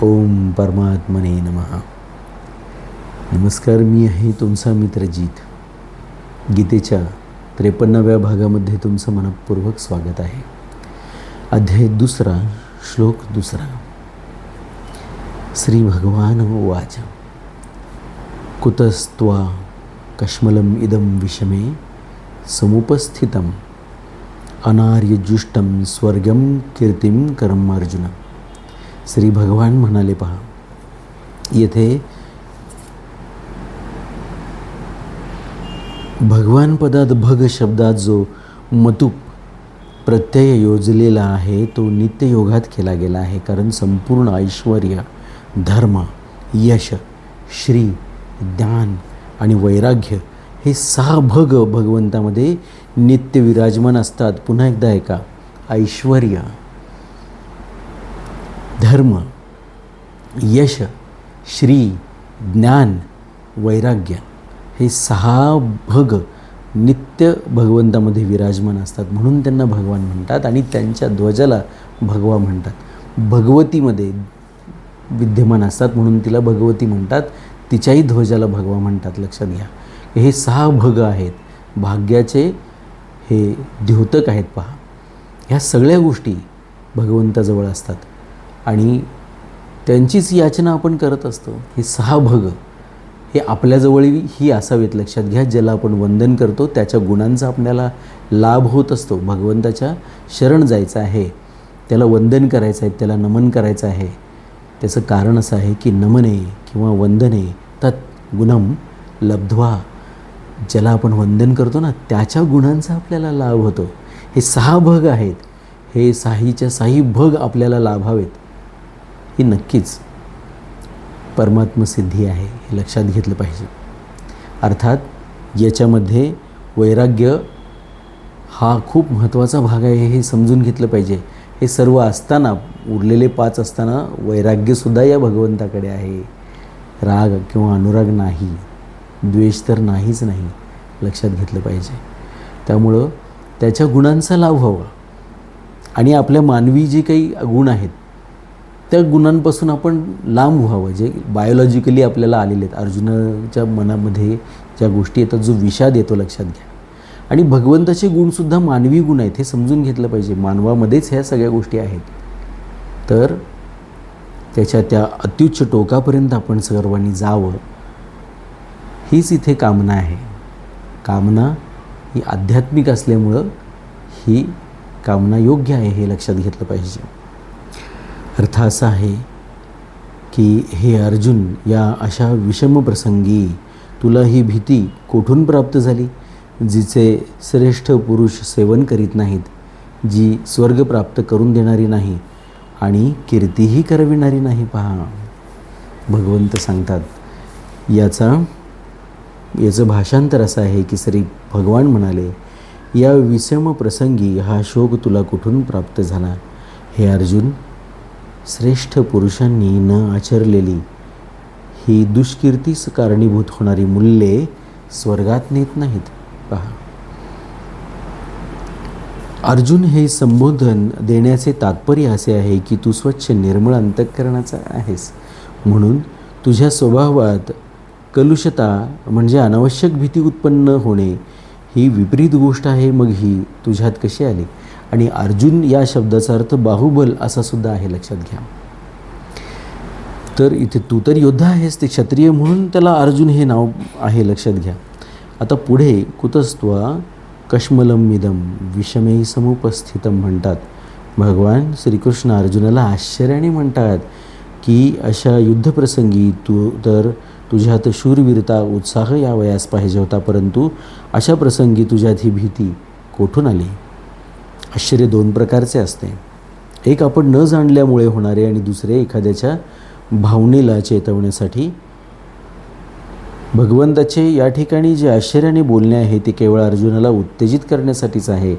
ओम परमात्मने नमः. नमस्कार, मी आहे तुमचा मित्र जीत. गीतेच्या 53व्या भागामध्ये तुमचं मनपूर्वक स्वागत आहे. अध्याय 2, श्लोक 2. श्री भगवान उवाच. कुतस्त्वा कश्मलम इदं विषमे समुपस्थितम अनार्यजुष्टम स्वर्गम कीर्तिम करम अर्जुन. श्री भगवान म्हणाले, पहा, येथे भगवान पदात भग शब्दात जो मतुप प्रत्यय योजलेला आहे तो नित्ययोगात केला गेला आहे. कारण संपूर्ण ऐश्वर्य, धर्म, यश, श्री, ज्ञान आणि वैराग्य हे 6 भग भगवंतामध्ये नित्य विराजमान असतात. पुन्हा एकदा ऐका. ऐश्वर्य, धर्म, यश, श्री, ज्ञान, वैराग्य हे 6 भग नित्य भगवंतामध्ये विराजमान असतात. म्हणून त्यांना भगवान म्हणतात आणि त्यांच्या ध्वजाला भगवा म्हणतात. भगवतीमध्ये विद्यमान असतात म्हणून तिला भगवती म्हणतात. तिच्याही ध्वजाला भगवा म्हणतात. लक्षात घ्या, हे 6 भग आहेत. भाग्याचे हे द्योतक आहेत. पहा, ह्या सगळ्या गोष्टी भगवंताजवळ असतात आणि त्यांचीच याचना आपण करत असतो. हे 6 भग हे आपल्याजवळही असावेत. लक्षात घ्या, ज्याला आपण वंदन करतो त्याच्या गुणांचा आपल्याला लाभ होत असतो. भगवंताच्या शरण जायचं आहे, त्याला वंदन करायचं आहे, त्याला नमन करायचं आहे. त्याचं कारण असं आहे की नमने किंवा वंदने तत् गुणम लब्ध्वा. ज्याला आपण वंदन करतो ना त्याच्या गुणांचा आपल्याला लाभ होतो. हे 6 भग आहेत. हे 6च्या 6 भग आपल्याला लाभावेत ही नक्कीच परमात्मसिद्धी आहे. हे लक्षात घेतलं पाहिजे. अर्थात याच्यामध्ये वैराग्य हा खूप महत्त्वाचा भाग आहे हे समजून घेतलं पाहिजे. हे सर्व असताना, उरलेले 5 असताना वैराग्यसुद्धा या भगवंताकडे आहे. राग किंवा अनुराग नाही, द्वेष तर नाहीच नाही. लक्षात घेतलं पाहिजे. त्यामुळं त्याच्या गुणांचा लाभ व्हावा आणि आपल्या मानवी जे काही गुण आहेत त्या गुणांपासून आपण लांब व्हावं, जे बायोलॉजिकली आपल्याला आलेले आहेत. अर्जुनाच्या मनामध्ये ज्या गोष्टी येतात, जो विषाद येतो, लक्षात घ्या. आणि भगवंताचे गुणसुद्धा मानवी गुण आहेत हे समजून घेतलं पाहिजे. मानवामध्येच ह्या सगळ्या गोष्टी आहेत. तर त्याच्या त्या अत्युच्च टोकापर्यंत आपण सर्वांनी जावं हीच इथे कामना आहे. कामना ही आध्यात्मिक असल्यामुळं ही कामना योग्य आहे हे लक्षात घेतलं पाहिजे. अर्थ असा आहे की हे अर्जुन, या अशा विषम प्रसंगी तुला ही भीती कोठून प्राप्त झाली, जिचे श्रेष्ठ पुरुष सेवन करीत नाहीत, जी स्वर्ग प्राप्त करून देणारी नाही आणि कीर्तीही करविणारी नाही. पहा, भगवंत सांगतात. याचं भाषांतर असं आहे की श्री भगवान म्हणाले, या विषम प्रसंगी हा शोक तुला कुठून प्राप्त झाला. हे अर्जुन, श्रेष्ठ पुरुषांनी न आचरलेली ही दुष्कीर्तीस कारणीभूत होणारी मूल्ये स्वर्गात नेत नाहीत. पहा, अर्जुन हे संबोधन देण्याचे तात्पर्य असे आहे की तू स्वच्छ निर्मळ अंतःकरणाचा आहेस. म्हणून तुझ्या स्वभावात कलुषता म्हणजे अनावश्यक भीती उत्पन्न होणे ही विपरीत गोष्ट आहे. मग ही तुझ्यात कशी आली? आणि अर्जुन या शब्दाचा अर्थ बाहुबल असा सुद्धा आहे. लक्षात घ्या. तर इथे तू तर योद्धा आहेस, ते क्षत्रिय म्हणून त्याला अर्जुन हे नाव आहे. लक्षात घ्या. आता पुढे कुतस्त्वा कश्मलमिदं विषमे समुपस्थितम म्हणतात. भगवान श्रीकृष्ण अर्जुनाला आश्चर्याने म्हणतात की अशा युद्धप्रसंगी तुझ्यात शूरवीरता, उत्साह यावयास पाहिजे होता, परंतु अशा प्रसंगी तुझ्यात ही भीती कोठून आली? आश्चर्य 2 प्रकारचे असते. एक आपण न जाणल्यामुळे होणारे आणि दुसरे एखाद्याच्या भावनेला चेतवण्यासाठी. भगवंताचे या ठिकाणी जे आश्चर्याने बोलणे आहे ते केवळ अर्जुनाला उत्तेजित करण्यासाठीच आहे,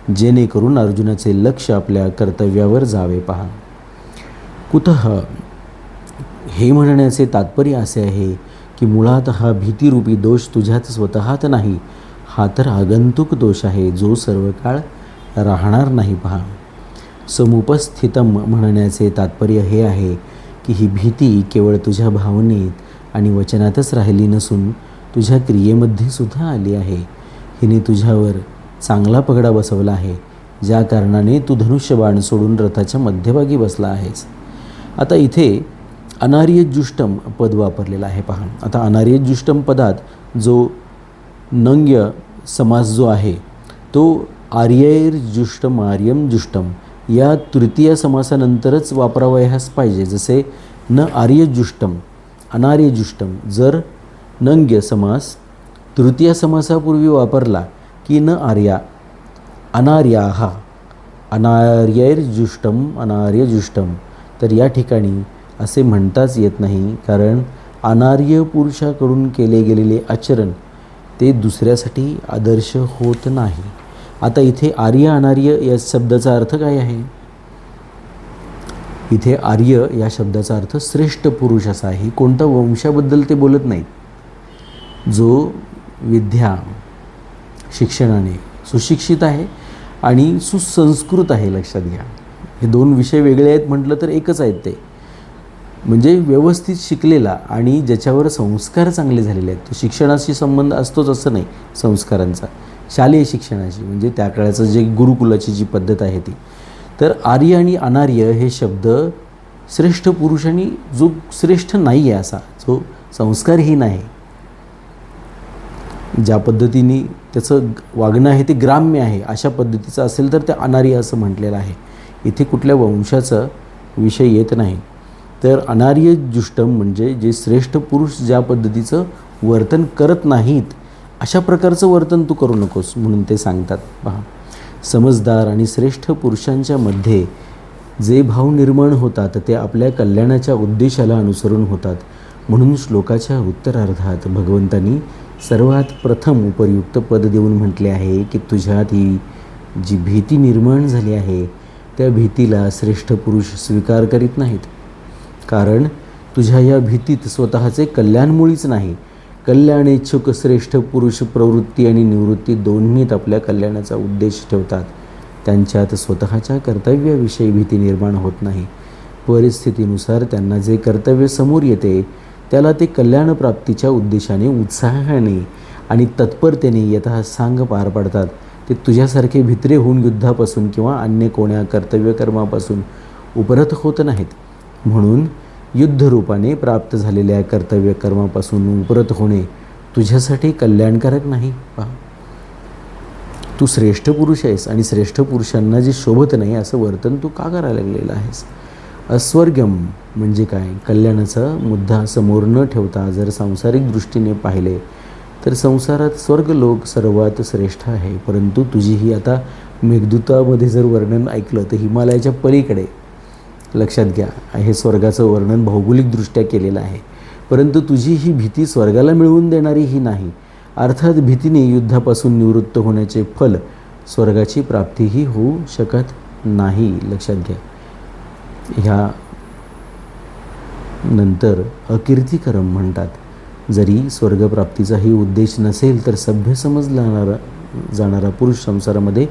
जेणेकरून अर्जुनाचे लक्ष आपल्या कर्तव्यावर जावे. पहा, कुतः हे म्हणण्याचे तात्पर्य असे आहे की मुळात हा भीतिरूपी दोष तुझ्यात स्वतःत नाही, हा तर आगंतुक दोष आहे जो सर्व काळ राहणार नाही. पहा, समुपस्थितम म्हणण्याचे तात्पर्य हे आहे की ही भीती केवळ तुझ्या भावनेत आणि वचनातच राहिली नसून तुझ्या क्रियेमध्ये सुद्धा आली आहे. हिने तुझ्यावर चांगला पगडा बसवला आहे, ज्या कारणाने तू धनुष्यबाण सोडून रथाच्या मध्यभागी बसला आहेस. आता इथे अनार्यजुष्टम पद वापरलेलं आहे पहा. आता अनार्यजुष्टम पदात जो नंग्य समास जो आहे तो आर्यैर्जुष्टम आर्यम जुष्टम या तृतीय समासानंतरच वापरावयास पाहिजे. जसे न आर्यजुष्टम अनार्यजुष्टम जर नंग्य समास तृतीय समासापूर्वी वापरला की न आर्या अनार्याहा अनार्यैर्जुष्टम अनार्यजुष्टम, तर या ठिकाणी असे म्हणताच येत नाही, कारण अनार्य पुरुषाकडून केले गेलेले आचरण ते दुसऱ्यासाठी आदर्श होत नाही. आता इथे आर्य अनार्य या शब्दाचा अर्थ काय आहे? इथे आर्य या शब्दाचा अर्थ श्रेष्ठ पुरुष असा आहे. कोणत्या वंशाबद्दल ते बोलत नाहीत. जो विद्या शिक्षणाने सुशिक्षित आहे आणि सुसंस्कृत आहे. लक्षात घ्या, हे दोन विषय वेगळे आहेत म्हटलं तर एकच आहेत ते. म्हणजे व्यवस्थित शिकलेला आणि ज्याच्यावर संस्कार चांगले झालेले आहेत. तो शिक्षणाशी संबंध असतोच असं नाही संस्कारांचा, शालेय शिक्षणाची, म्हणजे त्या काळाचं जे गुरुकुलाची जी पद्धत आहे ती. तर आर्य आणि अनार्य हे शब्द श्रेष्ठ पुरुष आणि जो श्रेष्ठ नाही आहे असा, जो संस्कारहीन आहे, ज्या पद्धतीने त्याचं वागणं आहे ते ग्राम्य आहे, अशा पद्धतीचं असेल तर ते अनार्य असं म्हटलेलं आहे. इथे कुठल्या वंशाचा विषय येत नाही. तर अनार्यजुष्टम म्हणजे जे श्रेष्ठ पुरुष ज्या पद्धतीचं वर्तन करत नाहीत अशा प्रकारचं वर्तन तू करू नकोस म्हणून ते सांगतात. पहा, समजदार आणि श्रेष्ठ पुरुषांच्या मध्ये जे भाव निर्माण होतात ते आपल्या कल्याणाच्या उद्देशाला अनुसरून होतात. म्हणून श्लोकाच्या उत्तरार्धात भगवंतांनी सर्वात प्रथम उपयुक्त पद देऊन म्हटले आहे की तुझ्यात ही जी भीती निर्माण झाली आहे त्या भीतीला श्रेष्ठ पुरुष स्वीकार करीत नाहीत. कारण तुझ्या या भीतीत स्वतःचे कल्याण मुळीच नाही. कल्याणेच्छुक श्रेष्ठ पुरुष प्रवृत्ती आणि निवृत्ती दोन्हीत आपल्या कल्याणाचा उद्देश ठेवतात. त्यांच्यात स्वतःच्या कर्तव्याविषयी भीती निर्माण होत नाही. परिस्थितीनुसार त्यांना जे कर्तव्य समोर येते त्याला ते कल्याणप्राप्तीच्या उद्देशाने उत्साहाने आणि तत्परतेने यथासांग पार पाडतात. ते तुझ्यासारखे भित्रे होऊन युद्धापासून किंवा अन्य कोण्या कर्तव्यकर्मापासून उपरत होत नाहीत. म्हणून युद्धरूपाने प्राप्त झालेल्या कर्तव्यकर्मापासून उपरत होणे तुझ्यासाठी कल्याणकारक नाही. पहा, तू श्रेष्ठ पुरुष आहेस आणि श्रेष्ठ पुरुषांना जे शोभत नाही असं वर्तन तू का करायला लागलेलं आहेस. अस्वर्गम म्हणजे काय? कल्याणाचा मुद्दा समोर न ठेवता जर सांसारिक दृष्टीने पाहिले तर संसारात स्वर्गलोक सर्वात श्रेष्ठ आहे. परंतु तुझी ही आता मेघदूतामध्ये जर वर्णन ऐकलं तर हिमालयाच्या पलीकडे. लक्षात घ्या, हे स्वर्गाचं वर्णन भौगोलिकदृष्ट्या केलेलं आहे. परंतु तुझी ही भीती स्वर्गाला मिळवून देणारी ही नाही. अर्थात भीतीने युद्धापासून निवृत्त होण्याचे फल स्वर्गाची प्राप्तीही होऊ शकत नाही. लक्षात घ्या. ह्या नंतर अकीर्तिकरम म्हणतात. जरी स्वर्गप्राप्तीचाही उद्देश नसेल तर सभ्य समजला जाणारा पुरुष संसारामध्ये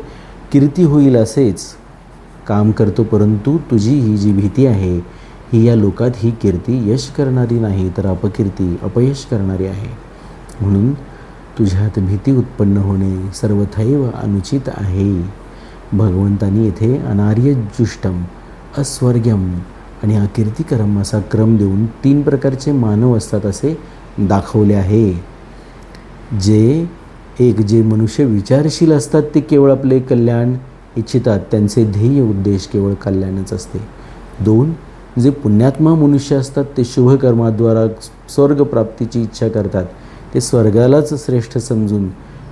कीर्ती होईल असेच काम करतो. परंतु तुझी ही जी भीती आहे ही या लोकात ही कीर्ती यश करणारी नाही तर अपकीर्ती अपयश करणारी आहे. म्हणून तुझ्यात भीती उत्पन्न होणे सर्वथैव अनुचित आहे. भगवंतांनी येथे अनार्यजुष्टम अस्वर्ग्यम आणि अकीर्तिकरम असा क्रम देऊन 3 प्रकारचे मानव असतात असे दाखवले आहे. जे मनुष्य विचारशील असतात ते केवळ आपले कल्याण इच्छितात, त्यांचे ध्येय उद्देश केवळ कल्याणच असते. 2 जे पुण्यात्मा मनुष्य असतात ते शुभकर्माद्वारा स्वर्गप्राप्तीची इच्छा करतात. ते स्वर्गालाच श्रेष्ठ समजून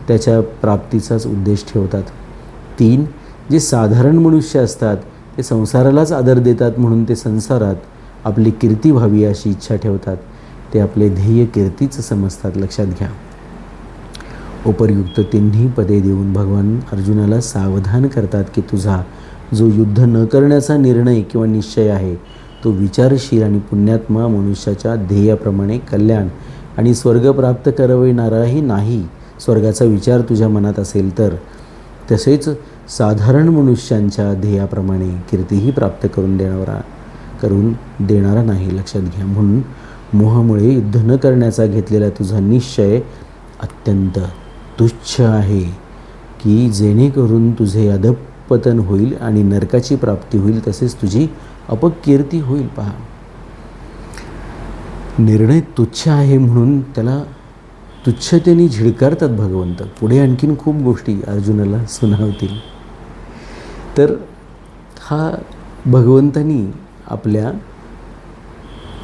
त्याच्या प्राप्तीचाच उद्देश ठेवतात. 3 जे साधारण मनुष्य असतात ते संसारालाच आदर देतात म्हणून ते संसारात आपली कीर्ती व्हावी अशी इच्छा ठेवतात. ते आपले ध्येय कीर्तीच समजतात. लक्षात घ्या. उपर्युक्त 3ही पदे देऊन भगवान अर्जुनाला सावधान करतात की तुझा जो युद्ध न करण्याचा निर्णय किंवा निश्चय आहे तो विचारशील आणि पुण्यात्मा मनुष्याच्या ध्येयाप्रमाणे कल्याण आणि स्वर्ग प्राप्त करविणाराही नाही. स्वर्गाचा विचार तुझ्या मनात असेल तर तसेच साधारण मनुष्यांच्या ध्येयाप्रमाणे कीर्तीही प्राप्त करून देणारा करून देणारा नाही, लक्षात घ्या. म्हणून मोहामुळे युद्ध न करण्याचा घेतलेला तुझा निश्चय अत्यंत तुच्छ आहे की जेणेकरून तुझे अधःपतन होईल आणि नरकाची प्राप्ती होईल, तसेच तुझी अपकीर्ती होईल. पहा, निर्णय तुच्छ आहे म्हणून त्याला तुच्छतेने झिडकारतात भगवंत. पुढे आणखीन खूप गोष्टी अर्जुनाला सुनावतील. तर हा भगवंतानी आपल्या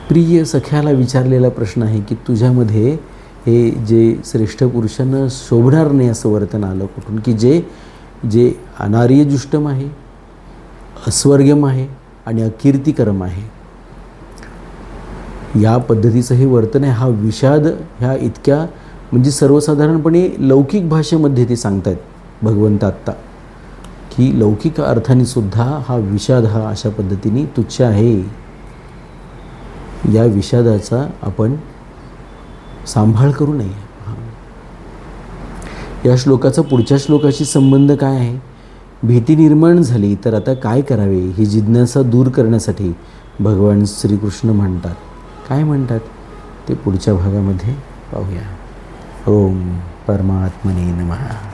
प्रिय सख्याला विचारलेला प्रश्न आहे की तुझ्यामध्ये हे जे श्रेष्ठ पुरुषांना शोभणार नाही असं वर्तन आलं कुठून, की जे अनार्यजुष्टम आहे, अस्वर्गम आहे आणि अकीर्तिकरम आहे, या पद्धतीचं हे वर्तन आहे. हा विषाद ह्या इतक्या म्हणजे सर्वसाधारणपणे लौकिक भाषेमध्ये ते सांगतायत भगवंत आत्ता, की लौकिक अर्थाने सुद्धा हा विषाद हा अशा पद्धतीने तुच्छ आहे. या विषादाचा आपण सांभाळ करू नये. या श्लोकाचा पुढच्या श्लोकाशी संबंध काय आहे? भीती निर्माण झाली तर आता काय करावे ही जिज्ञासा दूर करण्यासाठी भगवान श्रीकृष्ण म्हणतात. काय म्हणतात ते पुढच्या भागामध्ये पाहूया. ओम परमात्मने नमः.